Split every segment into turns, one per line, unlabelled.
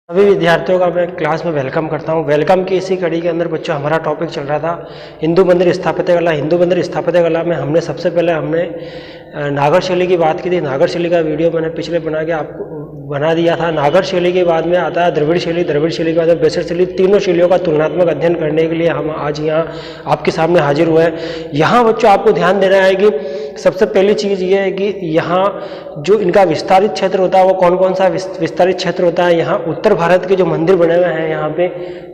सभी विद्यार्थियों का मैं क्लास में वेलकम करता हूं। वेलकम की इसी कड़ी के अंदर बच्चों हमारा टॉपिक चल रहा था हिंदू मंदिर स्थापत्य कला। हिंदू मंदिर स्थापत्य कला में हमने सबसे पहले नागर शैली की बात की थी। नागर शैली का वीडियो मैंने पिछले आपको बना दिया था। नागर शैली के बाद में आता है द्रविड़ शैली, द्रविड़ शैली के बाद में बेसर शैली। तीनों शैलियों का तुलनात्मक अध्ययन करने के लिए हम आज यहाँ आपके सामने हाजिर हुए हैं। यहाँ बच्चों आपको ध्यान देना है कि सबसे पहली चीज़ ये है कि यहाँ जो इनका विस्तारित क्षेत्र होता है वो कौन कौन सा विस्तारित क्षेत्र होता है। यहाँ उत्तर भारत के जो मंदिर बने हुए हैं यहाँ पे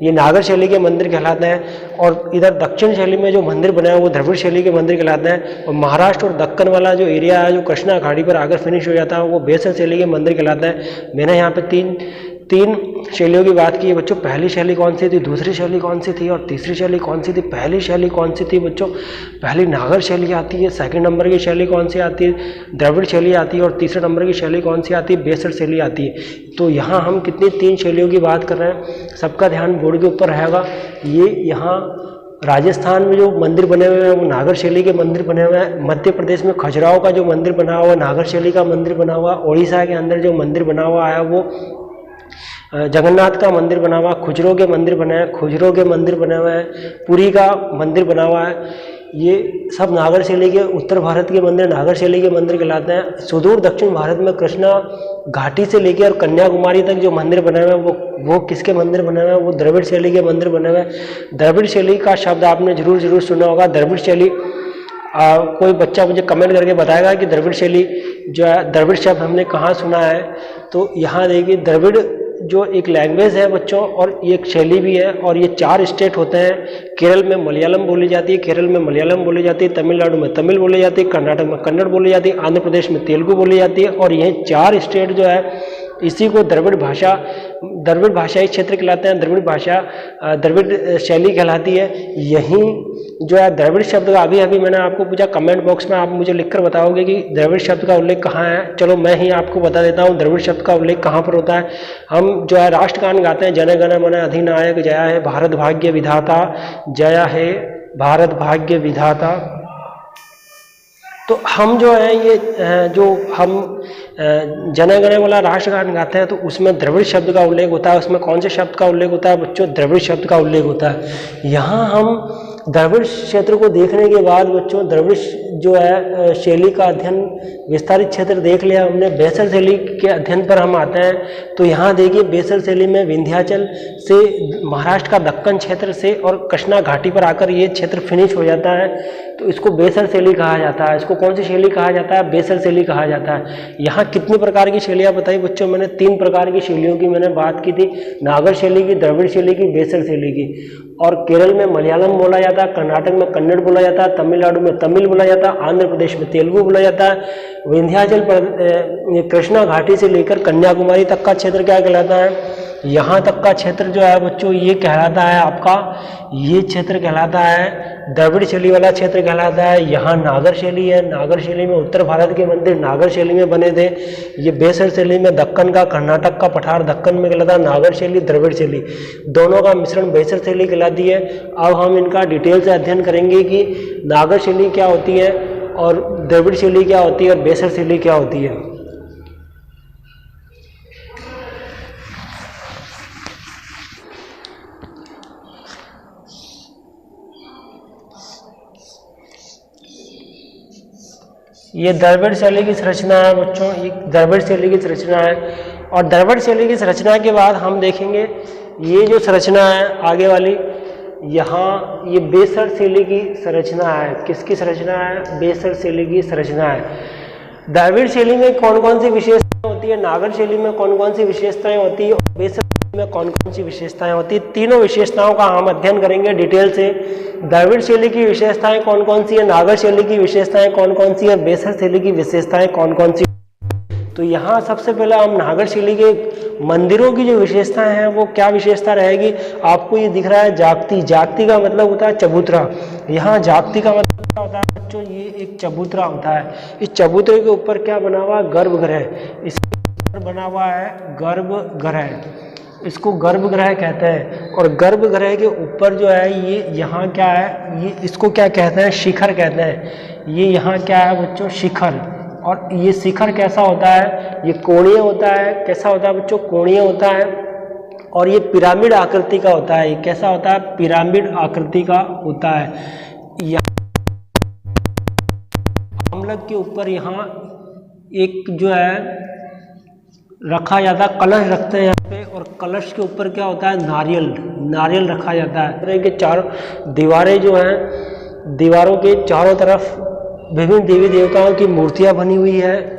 ये नागर शैली के मंदिर कहलाते हैं, और इधर दक्षिण शैली में जो मंदिर बने हैं वो द्रविड़ शैली के मंदिर कहलाते हैं। और महाराष्ट्र और दक्कन वाला जो एरिया है जो कृष्णा घाटी पर आकर फिनिश हो जाता है वो बेसर शैली के मंदिर कहलाते हैं। मैंने यहाँ पे तीन शैलियों की बात की है बच्चों। पहली शैली कौन सी थी, दूसरी शैली कौन सी थी और तीसरी शैली कौन सी थी। पहली शैली कौन सी थी बच्चों, पहली नागर शैली आती है। सेकंड नंबर की शैली कौन सी आती है, द्रविड़ शैली आती है। और तीसरे नंबर की शैली कौन सी आती है, बेसर शैली आती है। तो यहाँ हम कितनी तीन शैलियों की बात कर रहे हैं, सबका ध्यान बोर्ड के ऊपर रहेगा। ये यहाँ राजस्थान में जो मंदिर बने हुए हैं वो नागर शैली के मंदिर बने हुए हैं। मध्य प्रदेश में खजुराहो का जो मंदिर बना हुआ है नागर शैली का मंदिर बना हुआ। ओडिशा के अंदर जो मंदिर बना हुआ है वो जगन्नाथ का मंदिर बना हुआ। खुजरो के मंदिर बने हैं, खुजरो के मंदिर बने हुए हैं। पुरी का मंदिर बना हुआ है। ये सब नागर शैली के, उत्तर भारत के मंदिर नागर शैली के मंदिर कहलाते हैं। सुदूर दक्षिण भारत में कृष्णा घाटी से लेकर और कन्याकुमारी तक जो मंदिर बने हुए हैं वो किसके मंदिर बने हुए हैं, वो द्रविड़ शैली के मंदिर बने हुए हैं। द्रविड़ शैली का शब्द आपने जरूर सुना होगा। द्रविड़ शैली कोई बच्चा मुझे कमेंट करके बताएगा कि द्रविड़ शैली जो है, द्रविड़ शब्द हमने कहाँ सुना है। तो यहाँ देखिए द्रविड़ जो एक लैंग्वेज है बच्चों और ये एक शैली भी है। और ये 4 स्टेट होते हैं। केरल में मलयालम बोली जाती है, केरल में मलयालम बोली जाती है। तमिलनाडु में तमिल बोली जाती है, कर्नाटक में कन्नड़ बोली जाती है, आंध्र प्रदेश में तेलुगु बोली जाती है। और ये 4 स्टेट जो है इसी को द्रविड़ भाषाई क्षेत्र कहलाते हैं। द्रविड़ शैली कहलाती है। यहीं जो है द्रविड़ शब्द का अभी मैंने आपको पूछा, कमेंट बॉक्स में आप मुझे लिखकर बताओगे कि द्रविड़ शब्द का उल्लेख कहाँ है। चलो मैं ही आपको बता देता हूँ द्रविड़ शब्द का उल्लेख कहाँ पर होता है। हम जो है राष्ट्रगान गाते हैं, जन गण मन अधिनायक जया है भारत भाग्य विधाता, जया है भारत भाग्य विधाता। तो हम जो है ये जो हम जन गण वाला राष्ट्रगान गाते हैं तो उसमें द्रविड़ शब्द का उल्लेख होता है। उसमें कौन से शब्द का उल्लेख होता है बच्चों, द्रविड़ शब्द का उल्लेख होता है। यहाँ हम द्रविड़ क्षेत्र को देखने के बाद बच्चों द्रविड़ जो है शैली का अध्ययन विस्तारित क्षेत्र देख लिया हमने। बेसर शैली के अध्ययन पर हम आते हैं। तो यहाँ देखिए बेसर शैली में विंध्याचल से महाराष्ट्र का दक्कन क्षेत्र से और कृष्णा घाटी पर आकर ये क्षेत्र फिनिश हो जाता है। तो इसको बेसर शैली कहा जाता है। इसको कौन सी शैली कहा जाता है, बेसर शैली कहा जाता है। यहाँ कितनी प्रकार की शैलियाँ बताई बच्चों, मैंने 3 प्रकार की शैलियों की मैंने बात की थी, नागर शैली की, द्रविड़ शैली की, बेसर शैली की। और केरल में मलयालम बोला जाता है, कर्नाटक में कन्नड़ बोला जाता है, तमिलनाडु में तमिल बोला जाता है, आंध्र प्रदेश में तेलुगु बोला जाता है। विंध्याचल कृष्णा घाटी से लेकर कन्याकुमारी तक का क्षेत्र क्या कहलाता है, यहाँ तक का क्षेत्र जो है बच्चों ये कहलाता है आपका, ये क्षेत्र कहलाता है द्रविड़ शैली वाला क्षेत्र कहलाता है। यहाँ नागर शैली है। नागर शैली में उत्तर भारत के मंदिर नागर शैली में बने थे। ये बेसर शैली में दक्कन का, कर्नाटक का पठार दक्कन में कहलाता है नागर शैली, द्रविड़ शैली दोनों का मिश्रण बेसर शैली कहलाती है। अब हम इनका डिटेल से अध्ययन करेंगे कि नागर शैली क्या होती है और द्रविड़ शैली क्या होती है और बेसर शैली क्या होती है। ये द्रविड़ शैली की संरचना है बच्चों, ये द्रविड़ शैली की संरचना है। और द्रविड़ शैली की संरचना के बाद हम देखेंगे ये जो संरचना है आगे वाली, यहाँ ये बेसर शैली की संरचना है। किसकी संरचना है, बेसर शैली की संरचना है। द्रविड़ शैली में कौन कौन सी विशेषताएं होती है, नागर शैली में कौन कौन सी विशेषताएं होती है और बेसर में कौन कौन सी विशेषताएं होती है। तीनों विशेषताओं का हम अध्ययन करेंगे डिटेल से। द्रविड़ शैली की विशेषताएं कौन कौन सी है, नागर शैली की विशेषताएं कौन कौन सी है, बेसर शैली की विशेषताएं कौन कौन सी। तो यहाँ सबसे पहले हम नागर शैली के मंदिरों की जो विशेषताएं हैं वो क्या विशेषता रहेगी। आपको ये दिख रहा है जागती, जागती का मतलब होता है चबूतरा। यहाँ जागती का मतलब क्या होता है बच्चों, ये एक चबूतरा होता है। इस चबूतरे के ऊपर क्या बना हुआ है, गर्भगृह। इसके ऊपर बना हुआ है गर्भगृह, इसको गर्भगृह कहते हैं। और गर्भगृह के ऊपर जो है ये यहाँ क्या है, ये इसको क्या कहते हैं, शिखर कहते हैं। ये यहाँ क्या है बच्चों, शिखर। और ये शिखर कैसा होता है, ये कोणीय होता है। कैसा होता है बच्चों, कोणीय होता है। और ये पिरामिड आकृति का होता है। कैसा होता है? पिरामिड आकृति का होता है। यहाँ आमलक के ऊपर यहाँ एक जो है रखा जाता है, कलश रखते हैं यहाँ पे, और कलश के ऊपर क्या होता है? नारियल रखा जाता है। तरह के चारों दीवारें जो हैं, दीवारों के चारों तरफ विभिन्न देवी देवताओं की मूर्तियां बनी हुई है।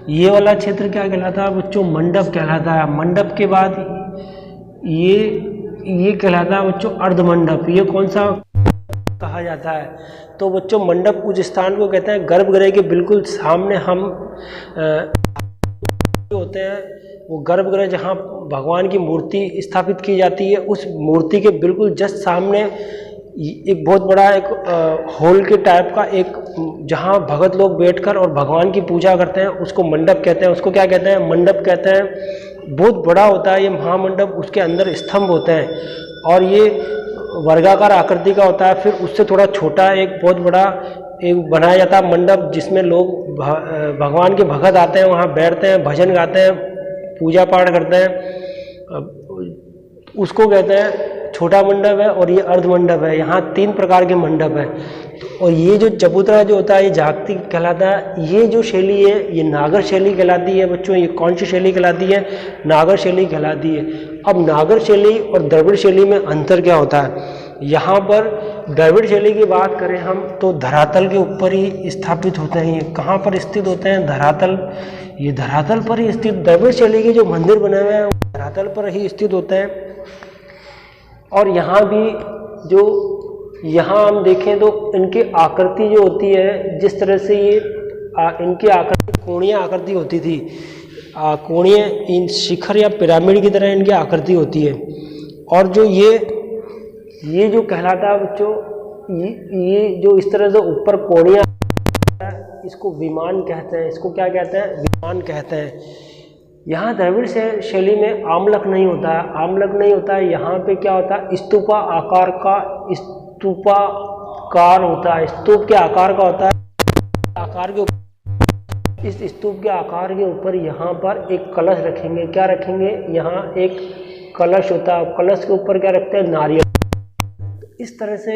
ये वाला क्षेत्र क्या कहलाता है बच्चों? मंडप कहलाता है। मंडप के बाद ये कहलाता है बच्चों अर्धमंडप। ये कौन सा कहा जाता है? तो बच्चों मंडप उस स्थान को कहते हैं गर्भगृह के बिल्कुल सामने हम होते हैं, वो गर्भगृह जहाँ भगवान की मूर्ति स्थापित की जाती है, उस मूर्ति के बिल्कुल जस्ट सामने एक बहुत बड़ा एक हॉल के टाइप का एक, जहाँ भगत लोग बैठकर और भगवान की पूजा करते हैं, उसको मंडप कहते हैं। उसको क्या कहते हैं? मंडप कहते हैं। बहुत बड़ा होता है ये महामंडप। उसके अंदर स्तंभ होते हैं और ये वर्गाकार आकृति का होता है। फिर उससे थोड़ा छोटा एक बहुत बड़ा एक बनाया जाता है मंडप, जिसमें लोग भगवान के भगत आते हैं, वहाँ बैठते हैं, भजन गाते हैं, पूजा पाठ करते हैं। उसको कहते हैं छोटा मंडप है और ये अर्ध मंडप है। यहाँ 3 प्रकार के मंडप है। और ये जो चबूतरा जो होता है ये जागती कहलाता है। ये जो शैली है ये नागर शैली कहलाती है बच्चों। ये कौन सी शैली कहलाती है? नागर शैली कहलाती है। अब नागर शैली और द्रविड़ शैली में अंतर क्या होता है? यहाँ पर द्रविड़ शैली की बात करें हम तो धरातल के ऊपर ही स्थापित होते हैं। ये कहाँ पर स्थित होते हैं? धरातल। ये धरातल पर ही स्थित, द्रविड़ शैली के जो मंदिर बने हुए हैं वो धरातल पर ही स्थित होते हैं। और यहाँ भी जो यहाँ हम देखें तो इनकी आकृति जो होती है, जिस तरह से ये इनकी आकृति कोणीय आकृति होती थी, कोणीय इन शिखर या पिरामिड की तरह इनकी आकृति होती है। और जो ये जो कहलाता है बच्चों, ये जो इस तरह से ऊपर कोणीय, इसको विमान कहते हैं। इसको क्या कहते हैं? विमान कहते हैं। यहाँ द्रविड़ शैली में आमलक नहीं होता है। आमलक नहीं होता है। यहाँ पे क्या होता है? स्तूपा आकार का स्तूपाकार होता है। स्तूप के आकार का होता है। आकार के ऊपर, इस स्तूप के आकार के ऊपर यहाँ पर एक कलश रखेंगे। क्या रखेंगे? यहाँ एक कलश होता है। कलश के ऊपर क्या रखते हैं? नारियल। इस तरह से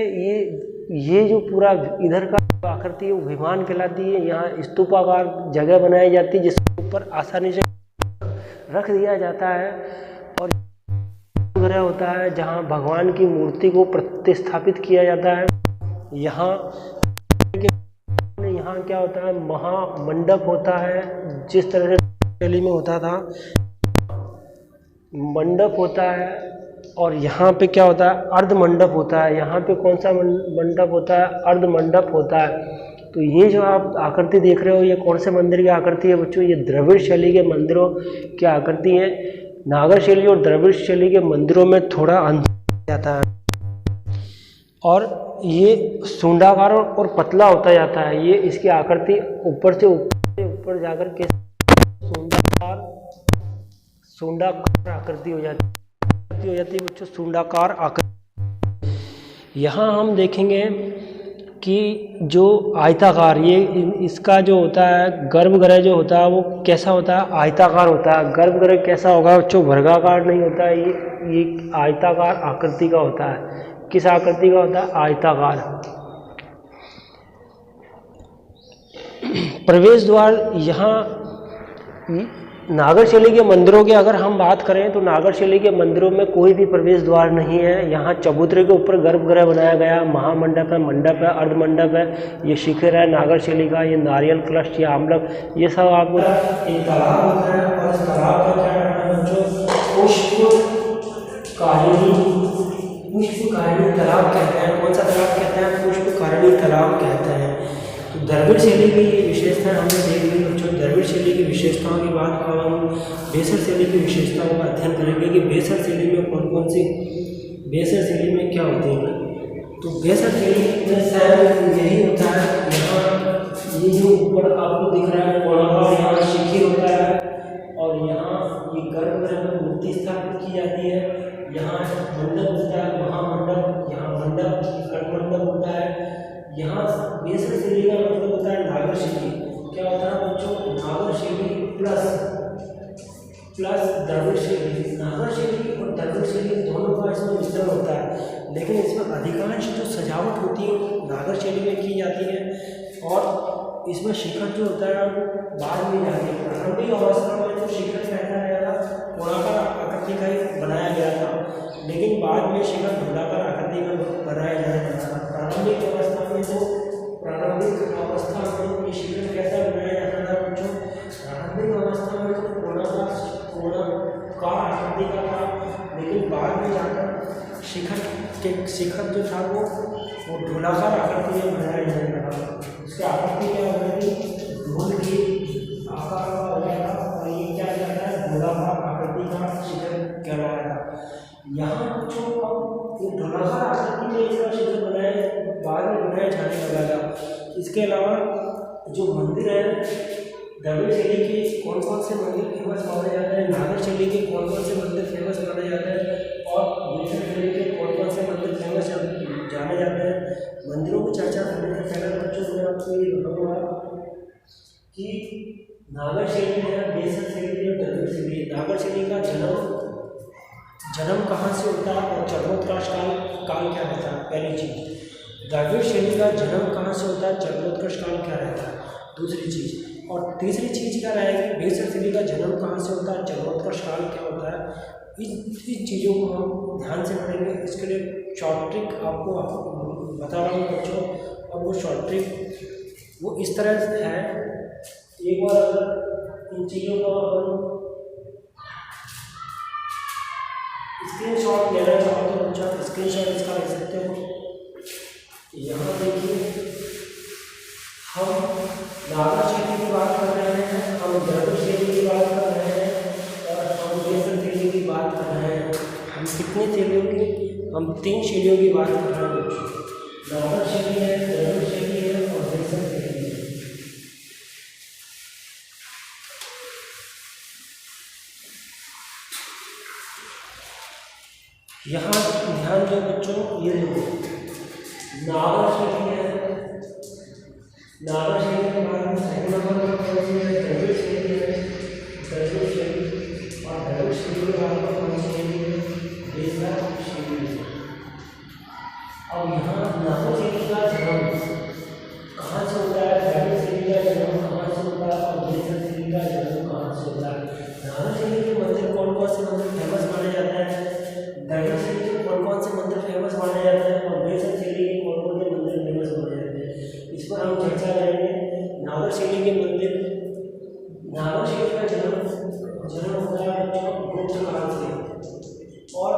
ये जो पूरा इधर का आकृति है वो विमान कहलाती है। यहाँ स्तूपाकार जगह बनाई जाती है जिसके ऊपर आसानी से रख दिया जाता है। और गर्भगृह होता है जहाँ भगवान की मूर्ति को प्रतिस्थापित किया जाता है। यहाँ क्या होता है? महामंडप होता है। जिस तरह से शैली में होता था मंडप होता है। और यहाँ पे क्या होता है? अर्ध मंडप होता है। यहाँ पे कौन सा मंडप होता है? अर्ध मंडप होता है। तो ये जो आप आकृति देख रहे हो ये कौन से मंदिर की आकृति है बच्चों? ये द्रविड़ शैली के मंदिरों की आकृति है। नागर शैली और द्रविड़ शैली के मंदिरों में थोड़ा अंतर जाता है और ये सुंडाकार और पतला होता जाता है। ये इसकी आकृति ऊपर से ऊपर जाकर के सुंडाकार आकृति हो जाती है बच्चों, सुंडाकार आकृति। यहाँ हम देखेंगे कि जो आयताकार, ये इसका जो होता है गर्भगृह जो होता है वो कैसा होता है? आयताकार होता है। गर्भगृह कैसा होगा बच्चों? वर्गाकार नहीं होता है। ये आयताकार आकृति का होता है। किस आकृति का होता है? आयताकार। प्रवेश द्वार यहाँ नागर शैली के मंदिरों की अगर हम बात करें तो नागर शैली के मंदिरों में कोई भी प्रवेश द्वार नहीं है। यहाँ चबूतरे के ऊपर गर्भगृह बनाया गया, महामंडप है, मंडप है, अर्धमंडप है, ये शिखर है नागर शैली का, ये नारियल कलश, ये आमलक, ये सब आपको एक तालाब होता है। और इस तालाब का क्या नाम है बच्चों? पुष्पकारिणी तालाब कहते हैं। कौन सा तालाब कहते हैं? पुष्पकारिणी तालाब कहते हैं। तो द्रविड़ शैली की ये विशेषताएं हमने देख ली बच्चों। द्रविड़ शैली की विशेषताओं के बाद अब हम बेसर शैली की विशेषताओं का अध्ययन करेंगे कि बेसर शैली में कौन कौन सी, बेसर शैली में क्या होती है। तो बेसर शैली में शायद यही होता है, यहाँ ये जो ऊपर आपको दिख रहा है कोणाकार, यहाँ शिखर होता है और यहाँ ये गर्भगृह में मूर्ति स्थापित की जाती है। यहाँ मंडप होता है, महामंडप, यहाँ मंडप, अर्धमंडप होता है। यहाँ बेसर शैली का मतलब होता है नागर शैली। क्या होता है बच्चों? नागर शैली प्लस प्लस द्रविड़ शैली। नागर शैली और द्रविड़ शैली दोनों का इसमें मिश्रण होता है, लेकिन इसमें अधिकांश जो सजावट होती है वो नागर शैली में की जाती है और इसमें शिखर जो होता है वो बाद में जाके प्रारंभिक अवस्था में जो शिखर कहता गया था गोलाकार आकृति का ही बनाया गया था, लेकिन बाद में शिखर गोलाकार आकृति का बनाया जाने लगा। प्रारंभिक अवस्था में ये शिखर कैसा बनाया जाता था बच्चों? प्रारंभिक अवस्था में तो गोलाकार आकृति का था, लेकिन बाद में जाकर शिखर जो था वो गोलाकार आकृति में बनाया जाने लगा। उसकी आकृति क्या हो गई? ढोल की आकार का हो गया था और ये क्या कहता है? गोलाकार आकृति का शिखर कहलाया था। यहाँ जो अब गोलाकार आकृति में इसका शिखर बनाया बाद में बनाया जाने लगा था। इसके अलावा जो मंदिर है द्रविड़ शैली के कौन कौन से मंदिर फेमस माने जाते हैं, नागर शैली के कौन कौन से मंदिर फेमस माने जाते हैं और बेसर शैली के कौन कौन से मंदिर फेमस जाने जाते हैं। मंदिरों की चर्चा करने से पहले बच्चों मैं आपको ये बताऊंगा कि नागर शैली है, बेसर शैली है, द्रविड़ शैली है। नागर शैली का जन्म कहाँ से होता है और चरमोत्कर्ष काल क्या रहता है? पहली चीज़। द्रविड़ शैली का जन्म कहाँ से होता है, चरमोत्कर्ष काल क्या रहता है? दूसरी चीज़। और तीसरी चीज़ क्या रहेगी? बेसर शैली का जन्म कहाँ से होता है, चरमोत्कर्ष काल क्या होता है? इस चीज़ों को हम ध्यान से पढ़ेंगे। इसके लिए शॉर्ट ट्रिक आपको बता रहा हूँ बच्चों, और वो शॉर्ट ट्रिक वो इस तरह से है। एक बार अगर इन चीज़ों को स्क्रीनशॉट लेना चाहो तो बच्चों स्क्रीनशॉट इसका ले सकते हो। यहाँ देखिए हम नागर शैली की बात कर रहे हैं, हम द्रविड़ शैली की बात कर रहे हैं और हम बेसर शैली की बात कर रहे हैं। हम कितनी शैलियों की? हम 3 शैलियों की बात कर रहे हैं बच्चों। नागर शैली है, द्रविड़ शैली है और बेसर शैली है। यहाँ ध्यान दो बच्चों, ये देखो नागर शैली है, नागर शैली के बाद में सेकंड नंबर पर कौन सी है? द्रविड़ शैली है, द्रविड़ शैली। और द्रविड़ शैली के बाद में कौन सी है? बेसर शैली है। अब यहाँ नागर शैली का जन्म कहाँ से होता है, द्रविड़ शैली का जन्म कहाँ से होता है और बेसर शैली का जन्म कहाँ से होता है? नागर शैली के मंदिर कौन कौन से मंदिर फेमस माने जाते हैं, द्रविड़ शैली के कौन कौन से मंदिर फेमस माने जाते हैं और बेसर शैली के कौन कौन से मंदिर फेमस माने जाते हैं, इस पर हम चर्चा करेंगे। नागर शैली के मंदिर, नागर शैली का जन्म होता है बच्चों गुप्त काल से और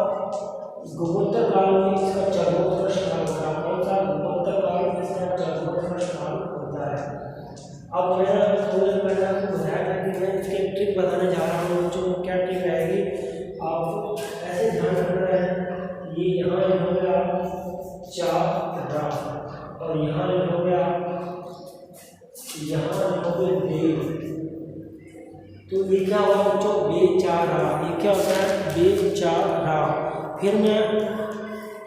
गुप्तोत्तर काल में इसका चरमोत्कर्ष काल होता है। कौन सा? गुप्तोत्तर काल में इसका चरमोत्कर्ष काल होता है। अब मैंने थोड़ी देर पहले आपको बताया था कि मैं इसकी ट्रिक बताने जा रहा हूँ बच्चों। क्या ट्रिक रहेगी? आप ऐसे ध्यान रखना है, ये यहाँ लिखोगे आप 4 रा और यहाँ लिखोगे आप, यहाँ लिखोगे दे, तो ये क्या होगा बच्चों? बेचारा। ये क्या होता है? बेचारा। फिर मैं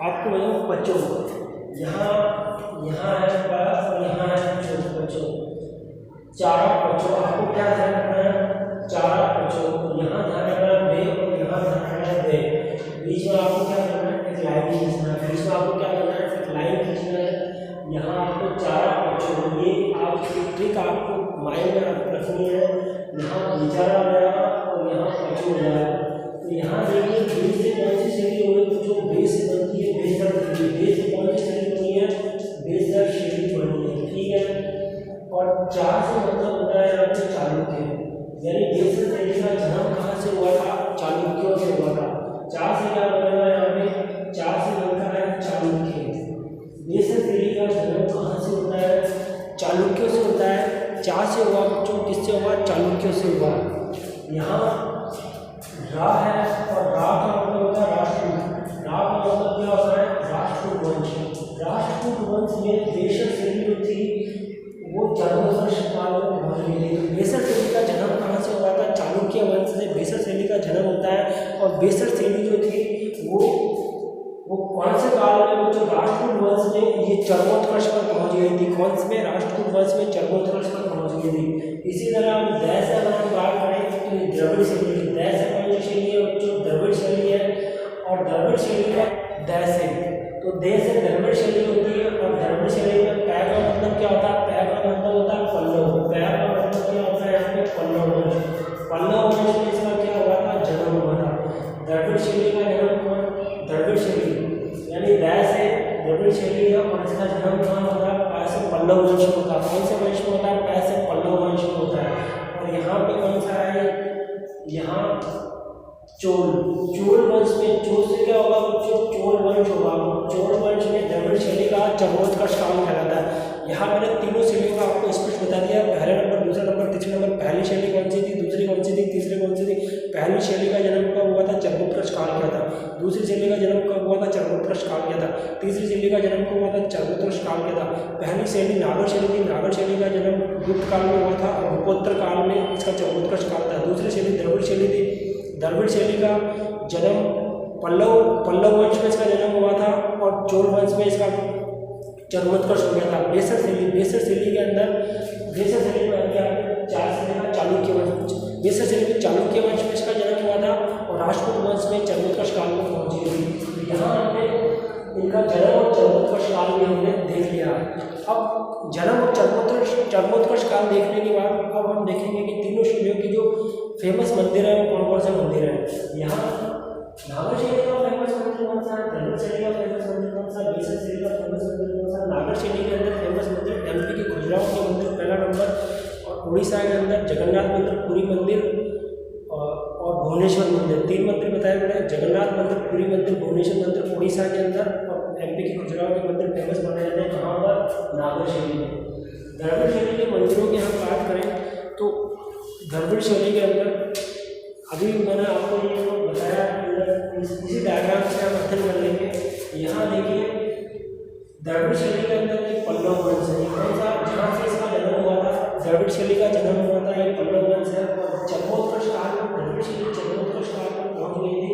आपको बताऊँ बच्चों, यहाँ है बड़ा और यहाँ है छोटा बच्चों, चारा बच्चों। आपको क्या ध्यान रखना है? चारा बच्चों। यहाँ ध्यान रखना है बे और यहाँ ध्यान रखना है दे। बीच में आपको क्या करना है? एक लाइन खींचना है। बीच में आपको क्या करना है? एक लाइन खींचना है। यहाँ आपको चारा बच्चों, ये आपकी ट्रिक आपको माइंड में रखनी है। यहाँ बेचारा हो जाएगा और यहाँ बच्चों हो जाएगा। तो यहाँ देखिए बे से कौन सी शैली हो गई बच्चों? बे से बनती है बेसर शैली। बे से कौन सी शैली बनी है? बेसर शैली बनी है, ठीक है। और 4 से मतलब होता है यहाँ पे चालुक्य, यानी बेसर शैली का जन्म कहाँ से हुआ था? चालुक्यों से हुआ था। 4 से क्या बनेगा यहाँ पे? 4 से बनता है चालुक्य। बेसर शैली का जन्म कहाँ से होता है? चालुक्यों से होता है। 4 से हुआ बच्चों, किससे हुआ? चालुक्यों से हुआ। यहाँ रा है और रा का मतलब होता है राष्ट्रकूट। रा का मतलब क्या होता है? राष्ट्रकूट वंश। राष्ट्रकूट वंश में बेसर शैली जो थी वो चरमोत्कर्ष काल में पहुंच गई थी। बेसर शैली का जन्म कहाँ से हुआ था? चालुक्य वंश से बेसर शैली का जन्म होता है। और बेसर शैली जो थी वो कौन से काल में बच्चों? राष्ट्रकूट वंश में ये चरमोत्कर्ष पर पहुंच गई थी। कौन से में? राष्ट्रकूट वंश में चरमोत्कर्ष पर पहुंच गई थी। इसी तरह हम दैस अगर हम बात करें तो द्रविड़ शैली, दैस शैली का जन्म कौन? द्रविड़ शैली, यानी दै से द्रविड़ शैली है और इसका जन्म कहाँ होता है? पै से पल्लव वंश में होता है। कौन से वंश में होता है? पै से पल्लव वंश में होता है। और यहाँ पे कौन सा है? यहाँ चोल वंश में, चोल से क्या होगा बच्चों? चोल वंश होगा। चोल वंश में द्रविड़ शैली का चरमोत्कर्ष काल कहलाता है। यहाँ मैंने तीनों शैलियों का आपको स्पष्ट बता दिया, पहले नंबर, दूसरा नंबर, तीसरा नंबर। पहली शैली कौन सी थी, दूसरी कौन सी थी, तीसरी कौन सी थी? पहली शैली का जन्म कब हुआ था? चरमोत्कर्ष काल क्या था? दूसरी शैली का जन्म कब हुआ था? चरमोत्कर्ष काल क्या था? तीसरी शैली का जन्म कब हुआ था? चरमोत्कर्ष काल क्या था? पहली शैली नागर शैली थी, नागर शैली का जन्म गुप्त काल में हुआ था और गुप्तोत्तर काल में इसका चरमोत्कर्ष काल था। दूसरी शैली द्रविड़ शैली थी, द्रविड़ शैली का जन्म पल्लव वंश में इसका जन्म हुआ था और चोल वंश में इसका चरमोत्कर्ष हो गया था। बेसर शैली के अंदर, बेसर शैली में क्या चार शैली का चालुक्य वंश, बेसर शैली में चालुक्य वंश में इसका जन्म हुआ था और राष्ट्रकूट वंश में चरमोत्कर्ष काल में पहुंची थी। यहाँ हमने इनका जन्म और चरमोत्कर्ष काल भी हमने देख लिया। अब जन्म और चरमोत्कर्ष काल देखने के बाद अब हम देखेंगे कि तीनों शैलियों की जो फेमस मंदिर है वो कौन कौन से मंदिर है। यहाँ नागर शैली का फेमस मंदिर कौन सा है? द्रविड़ शैली का फेमस मंदिर कौन सा? बेसर शैली का फेमस मंदिर कौन सा? नागर शैली के अंदर फेमस मंदिर एमपी के खजुराहो के मंदिर पहला नंबर, और उड़ीसा के अंदर जगन्नाथ मंदिर, पुरी मंदिर और भुवनेश्वर मंदिर। तीन मंदिर बताए गए, जगन्नाथ मंदिर, पुरी मंदिर, भुवनेश्वर मंदिर उड़ीसा के अंदर, और एमपी के खजुराहो के मंदिर फेमस माने जाते हैं कहाँ पर? नागर शैली में। द्रविड़ शैली के मंदिरों की हम बात करें तो द्रविड़ शैली के अंदर अभी मैंने आपको ये बताया, इसी डायग्राम से हम अध्ययन कर लेंगे। यहाँ देखिए द्रविड़ शैली के अंदर एक पल्लव वंश है, कौन सा? जहाँ से इसका जन्म हुआ था, द्रविड़ शैली का जन्म हुआ था, ये पल्लव वंश है। और चरमोत्कर्ष काल में द्रविड़ शैली चरमोत्कर्ष काल में पहुँच गई थी,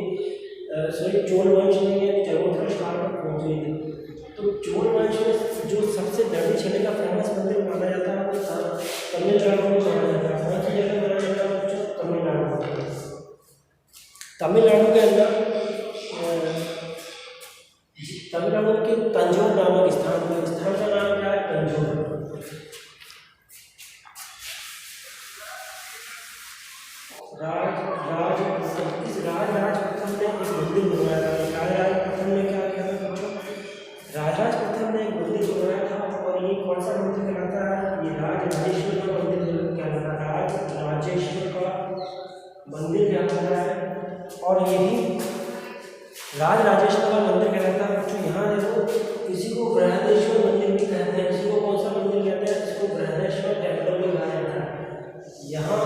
सॉरी चोल वंश में ये चरमोत्कर्ष काल में पहुँच गई थी। तो चोल वंश में जो सबसे द्रविड़ शैली का फेमस मंदिर माना जाता है वो तमिलनाडु में माना जाता है। कौन सी जगह माना जाता है? तमिलनाडु। तमिलनाडु के अंदर तमिलनाडु के तंजौर नामक स्थान का नाम क्या है? तंजौर। राज प्रथम ने एक मंदिर बनवाया था। राज प्रथम ने क्या किया था बच्चों? राज प्रथम ने एक मंदिर बनवाया था और ये कौन सा मंदिर कहलाता है? ये राजराजेश्वर का मंदिर कहलाता है। राजराजेश्वर का मंदिर कहलाता है और यही राजराजेश्वर का मंदिर कहलाता है बच्चों। यहाँ देखो इसी को बृहदेश्वर मंदिर भी कहते हैं। इसी को कौन सा मंदिर कहते हैं? इसको बृहदेश्वर टेम्पल भी कहा जाता है। यहाँ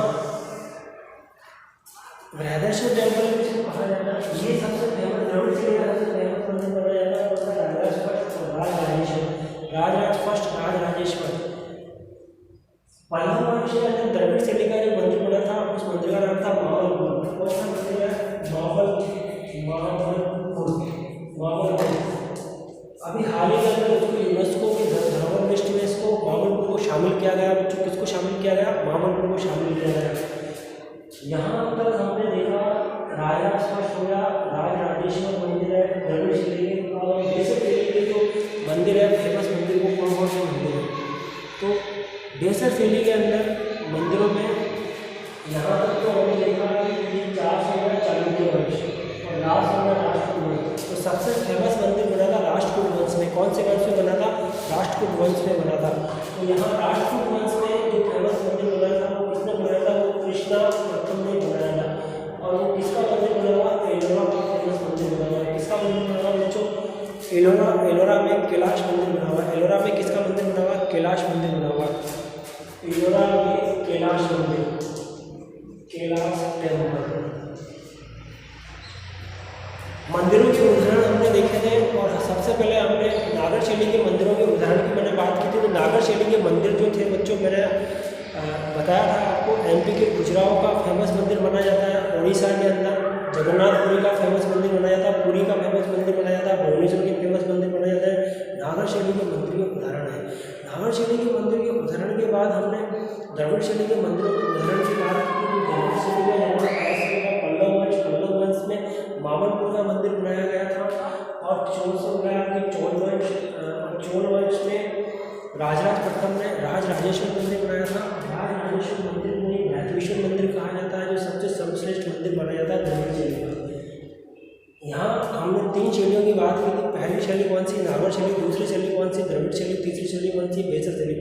बृहदेश्वर टेम्पल भी इसको कहा जाता है। ये सबसे फेमस द्रविड़ शैली का सबसे फेमस मंदिर माना जाता है राजराज फर्स्ट राजराजेश्वर। पल्लव वंश के अंदर द्रविड़ शैली का जो मंदिर बना था उस मंदिर का नाम था मावलपुर। कौन सा मंदिर है? मावलपुर। अभी हाल ही के अंदर उसको यूनेस्को की धरोहर लिस्ट में इसको मावलपुर को शामिल किया गया बच्चों। किसको शामिल किया गया? मावलपुर को शामिल किया गया। यहाँ तक हमने देखा राजराज फर्स्ट हो गया, राजराजेश्वर मंदिर है द्रविड़ शैली के, और बेसर शैली के जो मंदिर है फेमस मंदिर को कौन कौन से मंदिर है? तो बेसर शैली के अंदर मंदिरों में यहाँ तक तो हमने देखा कि 400 चालुक्य वंश और लास्ट होगा राष्ट्रकूट वंश। तो सबसे फेमस मंदिर बना था राष्ट्रकूट वंश में। कौन से वंश में बना था? राष्ट्रकूट वंश में बना था। तो यहाँ राष्ट्रकूट वंश में जो फेमस मंदिर बना था वो किसने बनाया था? वो कृष्णा प्रथम ने बनाया था। और वो किसका मंदिर बना हुआ? एलोरा का फेमस मंदिर बना हुआ है। किसका मंदिर बना हुआ बच्चों? एलोरा में कैलाश मंदिर बना हुआ है। एलोरा में किसका मंदिर बना हुआ? कैलाश मंदिर बना हुआ है। एलोरा में कैलाश मंदिर, कैलाश टेम्पल। मंदिरों के उदाहरण हमने देखे थे और सबसे पहले हमने नागर शैली के मंदिरों के उदाहरण की मैंने बात की थी। तो नागर शैली के मंदिर जो थे बच्चों, मैंने बताया था आपको, एमपी के खजुराहो का फेमस मंदिर माना जाता है। उड़ीसा के अंदर जगन्नाथपुरी का फेमस मंदिर बनाया जाता है, पुरी का फेमस मंदिर बनाया जाता है, भुवनेश्वर के फेमस मंदिर बनाया जाता है। नागर शैली के मंदिर के उदाहरण है। नागर शैली के मंदिर के उदाहरण के बाद हमने द्रविड़ शैली के मंदिरों के उदाहरण की बात की। तो द्रविड़ शैली का पल्लव वंश में मावलपुर का मंदिर बनाया गया था और चोल वंश में राजराज प्रथम ने राजराजेश्वर मंदिर बनाया था। राजराजेश्वर मंदिर को बृहदेश्वर मंदिर कहा जाता है, जो सबसे सर्वश्रेष्ठ मंदिर माना जाता है द्रविड़ शैली का। बात की थी, पहली शैली कौन सी, नागर शैली, दूसरी शैली कौन सी, द्रविड़ शैली, तीसरी शैली कौन सी, बेसर शैली।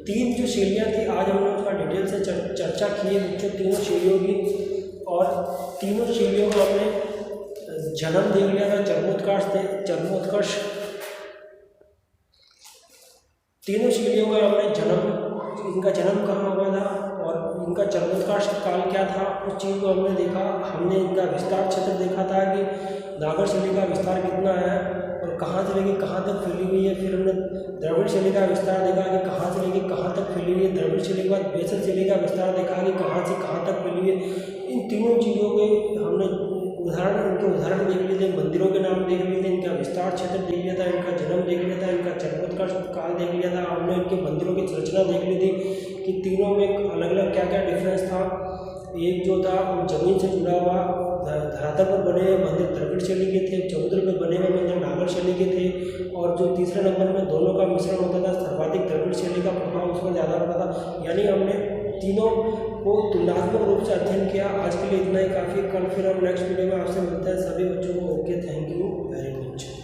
तीन जो शैलियाँ थी आज हमने उसका डिटेल से चर्चा की है बच्चों, तीनों शैलियों की। और तीनों शैलियों का हमने जन्म देख लिया था, चरमोत्कर्ष। तीनों शैलियों का हमने इनका जन्म कहाँ हुआ था और इनका चरमोत्कर्ष काल क्या था, उस चीज़ को हमने देखा। हमने इनका विस्तार क्षेत्र देखा था कि नागर शैली का विस्तार कितना है और कहाँ से लेके कहाँ तक फैली हुई है। फिर हमने द्रविड़ शैली का विस्तार देखा कि कहाँ से लेके कहाँ तक फैली हुई है। द्रविड़ शैली के बाद बेसर शैली का विस्तार देखा कि कहाँ से कहाँ तक फैली हुई है। इन तीनों चीज़ों के हमने उदाहरण देख लिए थे, मंदिरों के नाम देख लिए थे, इनका विस्तार क्षेत्र देख लिया था, इनका जन्म देख लिया था, इनका चरमोत्कर्ष काल देख लिया था। हमने इनके मंदिरों की संरचना देख ली थी कि तीनों में अलग अलग क्या क्या डिफरेंस था। एक जो था वो जमीन से जुड़ा हुआ धरातल पर बने हुए मंदिर द्रविड़ शैली के थे, समुद्र में बने हुए मंदिर नागर शैली के थे। और जो तीसरे नंबर में दोनों का मिश्रण होता था, सर्वाधिक द्रविड़ शैली का प्रभाव उस पर ज़्यादा होता था। यानी हमने तीनों को तुलनात्मक रूप से अध्ययन किया। आज के लिए इतना ही काफ़ी। कल फिर हम नेक्स्ट वीडियो में आपसे मिलते हैं। सभी बच्चों को okay, thank you very much.